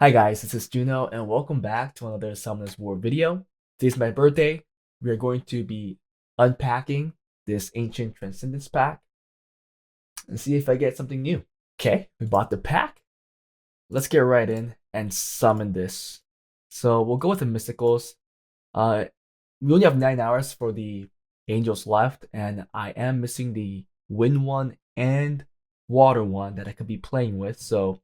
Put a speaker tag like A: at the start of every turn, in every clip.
A: Hi guys, this is Juno and welcome back to another Summoners War video. Today's my birthday. We are going to be unpacking this Ancient Transcendence pack and see if I get something new. Okay, we bought the pack. Let's get right in and summon this. So we'll go with the Mysticals. We only have 9 hours for the Angels left, and I am missing the Wind one and Water one that I could be playing with, so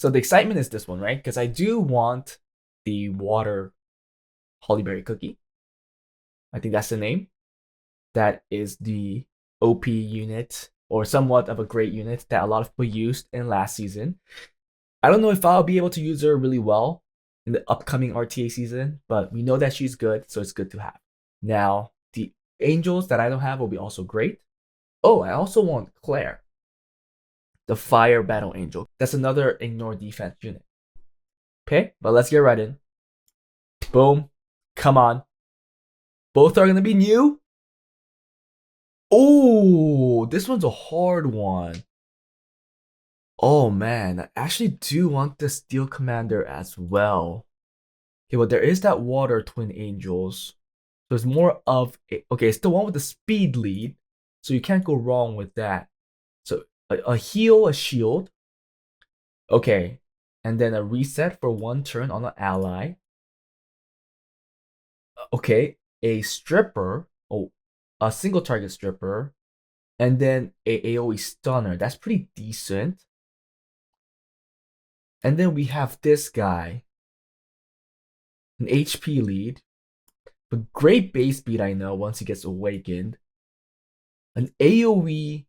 A: the excitement is this one, right? Because I do want the water Hollyberry cookie. I think that's the name. That is the OP unit, or somewhat of a great unit that a lot of people used in last season. I don't know if I'll be able to use her really well in the upcoming RTA season, but we know that she's good, so it's good to have. Now, the angels that I don't have will be also great. Oh, I also want Claire, the Fire Battle Angel. That's another ignore defense unit. Okay, but let's get right in. Boom. Come on. Both are going to be new. Oh, this one's a hard one. Oh man, I actually do want the Steel Commander as well. Okay, well, there is that Water Twin Angels. So it's more of a, okay, it's the one with the speed lead, so you can't go wrong with that. So a heal, a shield. Okay, and then a reset for 1 turn on an ally. Okay, a stripper. Oh, a single target stripper. And then a AoE stunner. That's pretty decent. And then we have this guy. An HP lead. But great base speed, I know, once he gets awakened. An AoE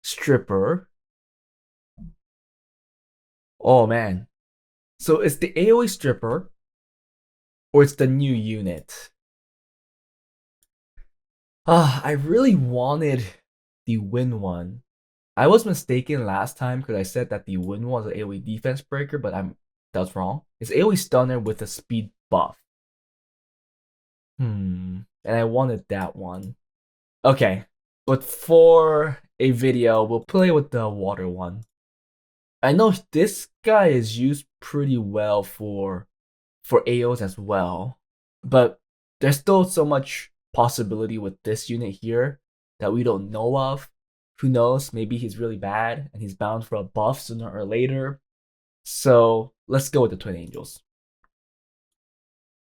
A: stripper. Oh man. So it's the AoE stripper, or it's the new unit. I really wanted the Win one. I was mistaken last time because I said that the Win one was an AoE defense breaker, but that's wrong. It's AoE stunner with a speed buff. And I wanted that one. Okay, but for a video, we'll play with the water one. I know this guy is used pretty well for AOs as well, but there's still so much possibility with this unit here that we don't know of. Who knows? Maybe he's really bad and he's bound for a buff sooner or later. So let's go with the Twin Angels.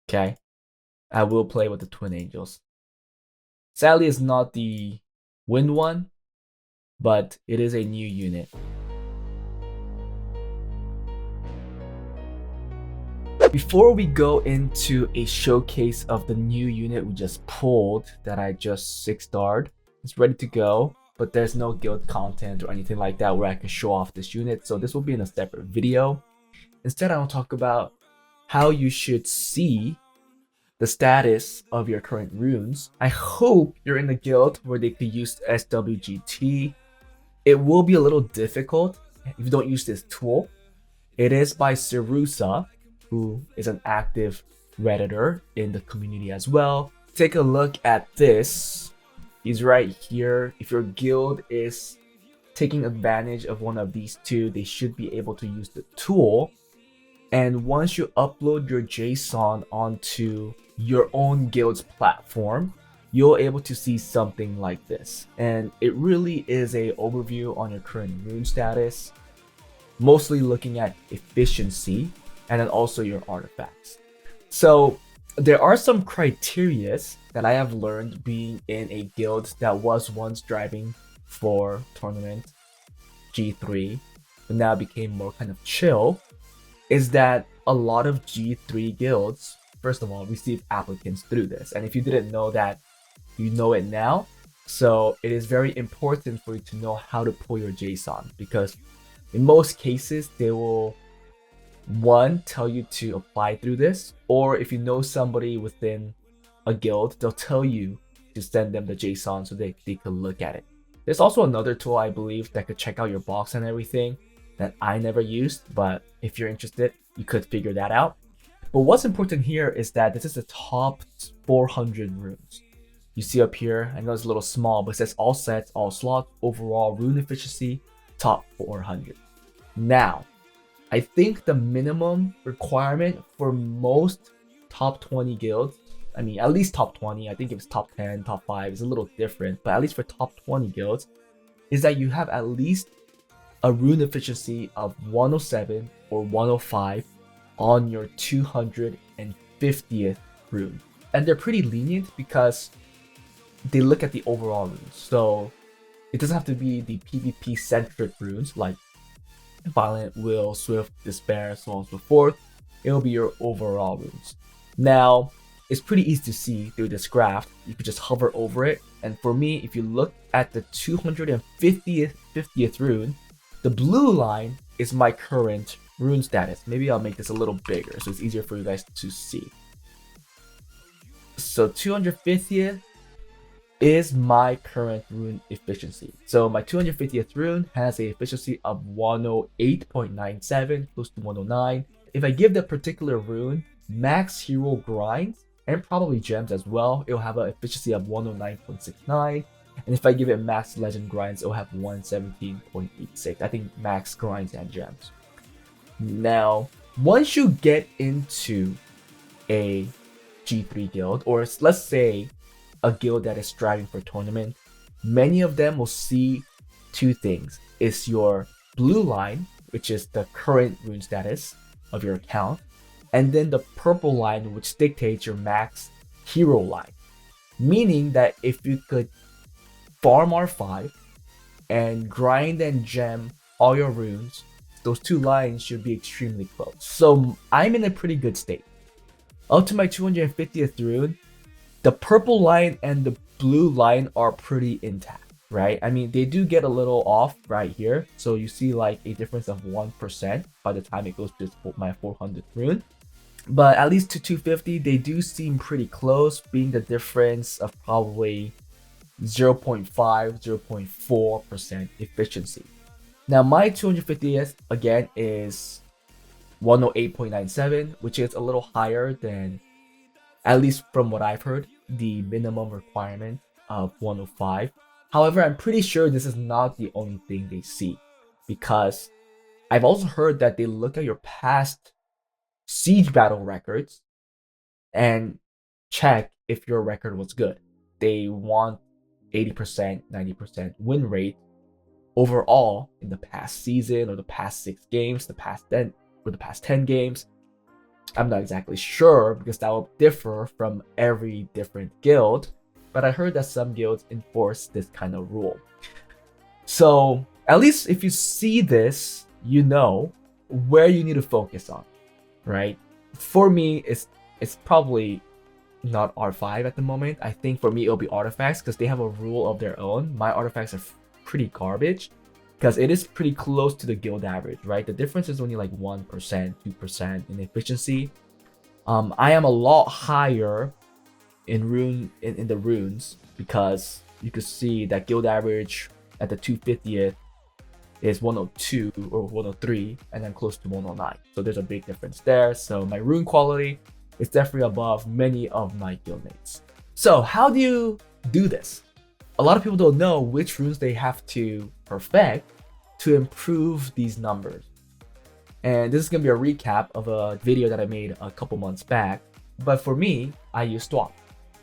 A: Okay, I will play with the Twin Angels. Sadly, it's not the Wind one, but it is a new unit. Before we go into a showcase of the new unit we just pulled that I just 6-starred, it's ready to go, but there's no guild content or anything like that where I can show off this unit, so this will be in a separate video. Instead, I will talk about how you should see the status of your current runes. I hope you're in a guild where they could use SWGT. It will be a little difficult if you don't use this tool. It is by Sirusa, who is an active Redditor in the community as well. Take a look at this. He's right here. If your guild is taking advantage of one of these two, they should be able to use the tool. And once you upload your JSON onto your own guild's platform, you'll able to see something like this. And it really is an overview on your current rune status, mostly looking at efficiency and then also your artifacts. So there are some criterias that I have learned being in a guild that was once driving for tournament G3, but now became more kind of chill, is that a lot of G3 guilds, first of all, receive applicants through this. And if you didn't know that, you know it now. So it is very important for you to know how to pull your JSON, because in most cases, they will, one, tell you to apply through this, or if you know somebody within a guild, they'll tell you to send them the JSON so they can look at it. There's also another tool, I believe, that could check out your box and everything that I never used, but if you're interested, you could figure that out. But what's important here is that this is the top 400 runes. You see up here, I know it's a little small, but it says all sets, all slots, overall rune efficiency, top 400. Now, I think the minimum requirement for most top 20 guilds, I mean, at least top 20, I think if it's top 10, top 5, it's a little different, but at least for top 20 guilds, is that you have at least a rune efficiency of 107 or 105 on your 250th rune. And they're pretty lenient because they look at the overall runes. So it doesn't have to be the PvP centric runes like Violent, Will, Swift, Despair, so on and so forth. It'll be your overall runes. Now, it's pretty easy to see through this graph. You could just hover over it. And for me, if you look at the 250th rune, the blue line is my current rune status. Maybe I'll make this a little bigger so it's easier for you guys to see. So 250th is my current rune efficiency. So my 250th rune has a efficiency of 108.97, close to 109. If I give that particular rune max hero grinds and probably gems as well, it'll have an efficiency of 109.69. And if I give it max legend grinds, it'll have 117.86. I think max grinds and gems. Now, once you get into a G3 guild, or let's say a guild that is striving for a tournament, many of them will see two things. It's your blue line, which is the current rune status of your account, and then the purple line, which dictates your max hero line. Meaning that if you could farm R5 and grind and gem all your runes, those two lines should be extremely close. So I'm in a pretty good state. Up to my 250th rune, the purple line and the blue line are pretty intact, right? I mean, they do get a little off right here. So you see like a difference of 1% by the time it goes to my 400th rune. But at least to 250, they do seem pretty close, being the difference of probably 0.5, 0.4% efficiency. Now my 250th again is 108.97, which is a little higher than, at least from what I've heard, the minimum requirement of 105. However, I'm pretty sure this is not the only thing they see, because I've also heard that they look at your past siege battle records and check if your record was good. They want 80%, 90% win rate overall in the past season or the past 6 games, the past 10 games. I'm not exactly sure because that will differ from every different guild, but I heard that some guilds enforce this kind of rule. So at least if you see this, you know where you need to focus on, right? For me, it's probably not R5 at the moment. I think for me it'll be artifacts because they have a rule of their own. My artifacts are pretty garbage because it is pretty close to the guild average, right? The difference is only like 1%, 2% in efficiency. I am a lot higher in the runes because you could see that guild average at the 250th is 102 or 103 and then close to 109. So there's a big difference there. So my rune quality is definitely above many of my guildmates. So how do you do this? A lot of people don't know which runes they have to perfect to improve these numbers. And this is going to be a recap of a video that I made a couple months back. But for me, I use Swap.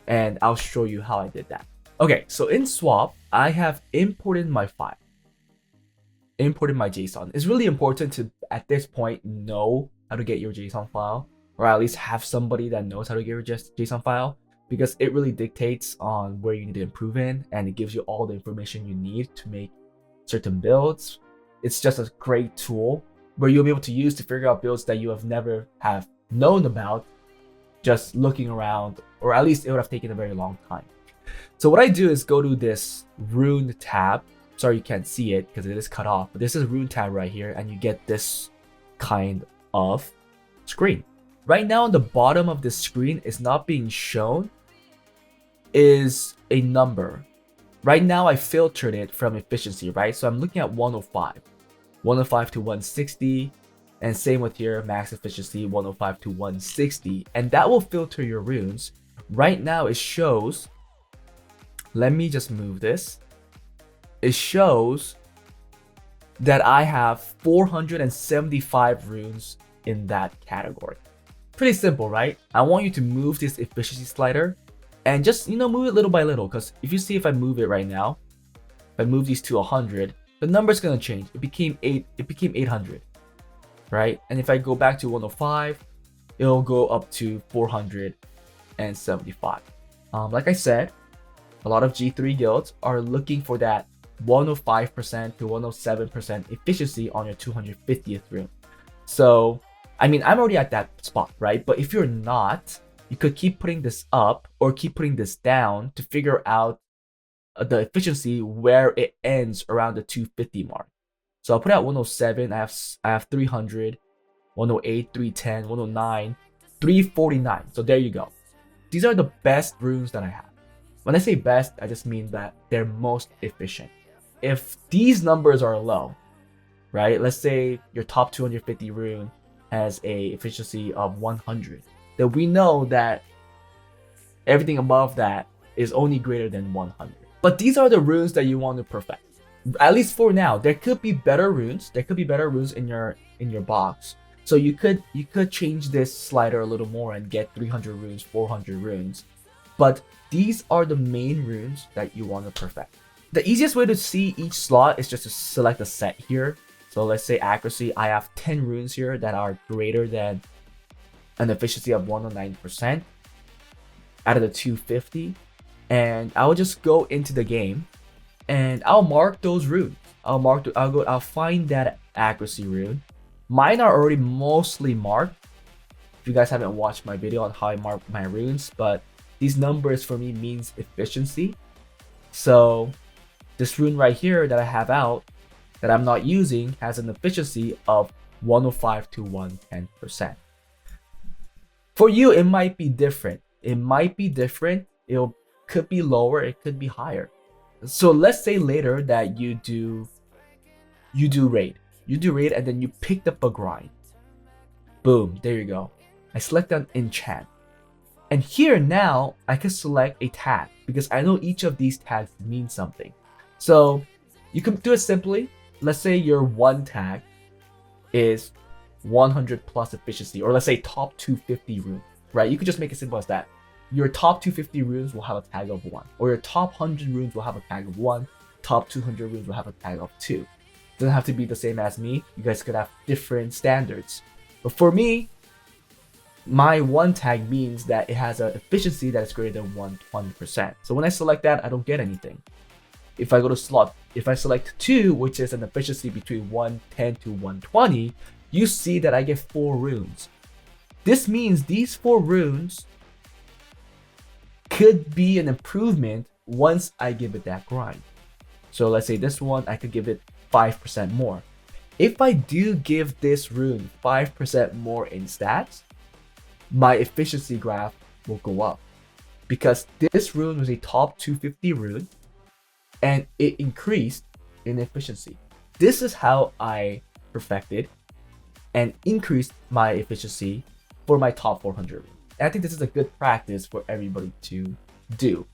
A: And I'll show you how I did that. Okay, so in Swap, I have imported my file. Imported my JSON. It's really important to, at this point, know how to get your JSON file, or at least have somebody that knows how to get your JSON file, because it really dictates on where you need to improve in, and it gives you all the information you need to make certain builds. It's just a great tool where you'll be able to use to figure out builds that you have never have known about just looking around, or at least it would have taken a very long time. So what I do is go to this rune tab. Sorry you can't see it because it is cut off, but this is rune tab right here, and you get this kind of screen. Right now on the bottom of this screen is not being shown is a number. Right now I filtered it from efficiency, right? So I'm looking at 105 to 160, And same with here, max efficiency 105 to 160. And that will filter your runes. Right now it shows, let me just move this. It shows that I have 475 runes in that category. Pretty simple, right? I want you to move this efficiency slider and just, move it little by little. Because if you see, if I move it right now, if I move these to 100, the number's gonna change. It became 800, right? And if I go back to 105, it'll go up to 475. Like I said, a lot of G3 guilds are looking for that 105% to 107% efficiency on your 250th rune. So, I mean, I'm already at that spot, right? But if you're not, you could keep putting this up or keep putting this down to figure out the efficiency where it ends around the 250 mark. So I'll put it at 107. I have 300, 108, 310, 109, 349. So there you go. These are the best runes that I have. When I say best, I just mean that they're most efficient. If these numbers are low, right? Let's say your top 250 rune has a efficiency of 100. Then we know that everything above that is only greater than 100. But these are the runes that you want to perfect. At least for now. There could be better runes. There could be better runes in your box. So you could change this slider a little more and get 300 runes, 400 runes. But these are the main runes that you want to perfect. The easiest way to see each slot is just to select a set here. So let's say accuracy, I have 10 runes here that are greater than an efficiency of 109% out of the 250. And I'll just go into the game and I'll mark those runes. I'll find that accuracy rune. Mine are already mostly marked. If you guys haven't watched my video on how I mark my runes, but these numbers for me means efficiency. So this rune right here that I have out that I'm not using has an efficiency of 105 to 110%. For you, it might be different. It could be lower, it could be higher. So let's say later that you do raid. You do raid and then you picked up a grind. Boom, there you go. I select an enchant. And here now, I can select a tag because I know each of these tags mean something. So you can do it simply. Let's say your one tag is 100 plus efficiency, or let's say top 250 rune, right? You could just make it simple as that. Your top 250 runes will have a tag of 1, or your top 100 runes will have a tag of 1, top 200 runes will have a tag of 2. It doesn't have to be the same as me. You guys could have different standards. But for me, my one tag means that it has an efficiency that is greater than 120%. So when I select that, I don't get anything. If I go to slot, if I select 2, which is an efficiency between 110 to 120, you see that I get 4 runes. This means these 4 runes could be an improvement once I give it that grind. So let's say this one, I could give it 5% more. If I do give this rune 5% more in stats, my efficiency graph will go up. Because this rune was a top 250 rune, and it increased in efficiency. This is how I perfected and increased my efficiency for my top 400 rune. And I think this is a good practice for everybody to do.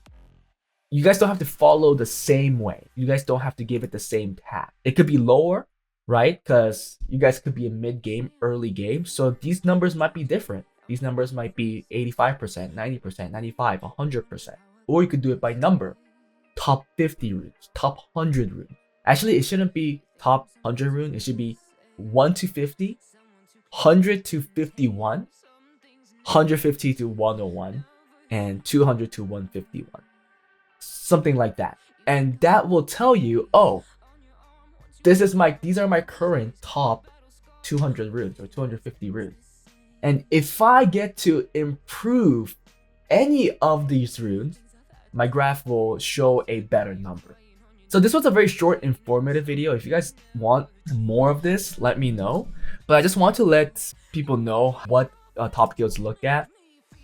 A: You guys don't have to follow the same way. You guys don't have to give it the same tag. It could be lower, right? Because you guys could be in mid-game, early game. So these numbers might be different. These numbers might be 85%, 90%, 95%, 100%. Or you could do it by number. Top 50 runes, top 100 runes. Actually, it shouldn't be top 100 rune. It should be 1 to 50, 100 to 51, 150 to 101, and 200 to 151. Something like that. And that will tell you, oh, these are my current top 200 runes or 250 runes. And if I get to improve any of these runes, my graph will show a better number. So this was a very short, informative video. If you guys want more of this, let me know. But I just want to let people know what top guilds look at.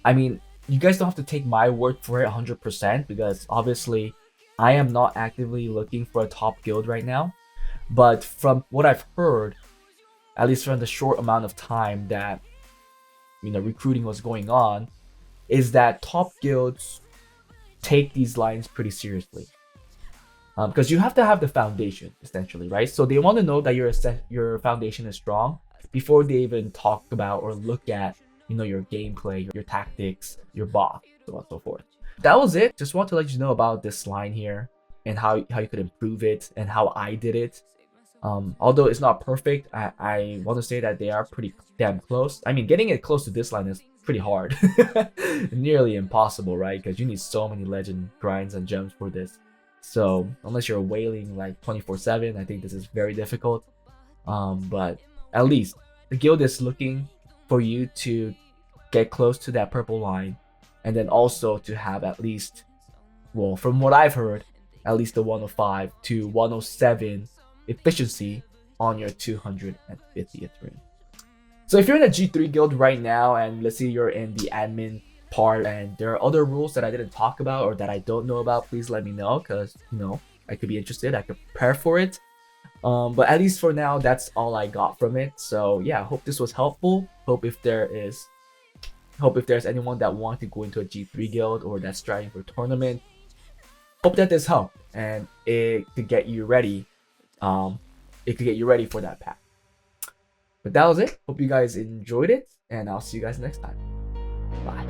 A: I mean, you guys don't have to take my word for it 100% because obviously I am not actively looking for a top guild right now. But from what I've heard, at least from the short amount of time that recruiting was going on, is that top guilds take these lines pretty seriously. Because you have to have the foundation essentially, right? So they want to know that your foundation is strong before they even talk about or look at your gameplay, your tactics, your bot, so on and so forth. That was it. Just want to let you know about this line here and how you could improve it and how I did it. Although it's not perfect, I want to say that they are pretty damn close. I mean, getting it close to this line is pretty hard. Nearly impossible, right? Because you need so many legend grinds and gems for this. So unless you're whaling like 24/7, I think this is very difficult. But at least the guild is looking for you to get close to that purple line, and then also to have at least, well, from what I've heard, at least the 105 to 107 efficiency on your 250th ring. So if you're in a G3 guild right now, and let's say you're in the admin part and there are other rules that I didn't talk about or that I don't know about, please let me know, because I could be interested. I could prepare for it. But at least for now, that's all I got from it. So yeah, hope this was helpful. Hope if there's anyone that wants to go into a G3 guild or that's striving for a tournament, hope that this helped and it could get you ready. It could get you ready for that pack. But that was it. Hope you guys enjoyed it, and I'll see you guys next time. Bye.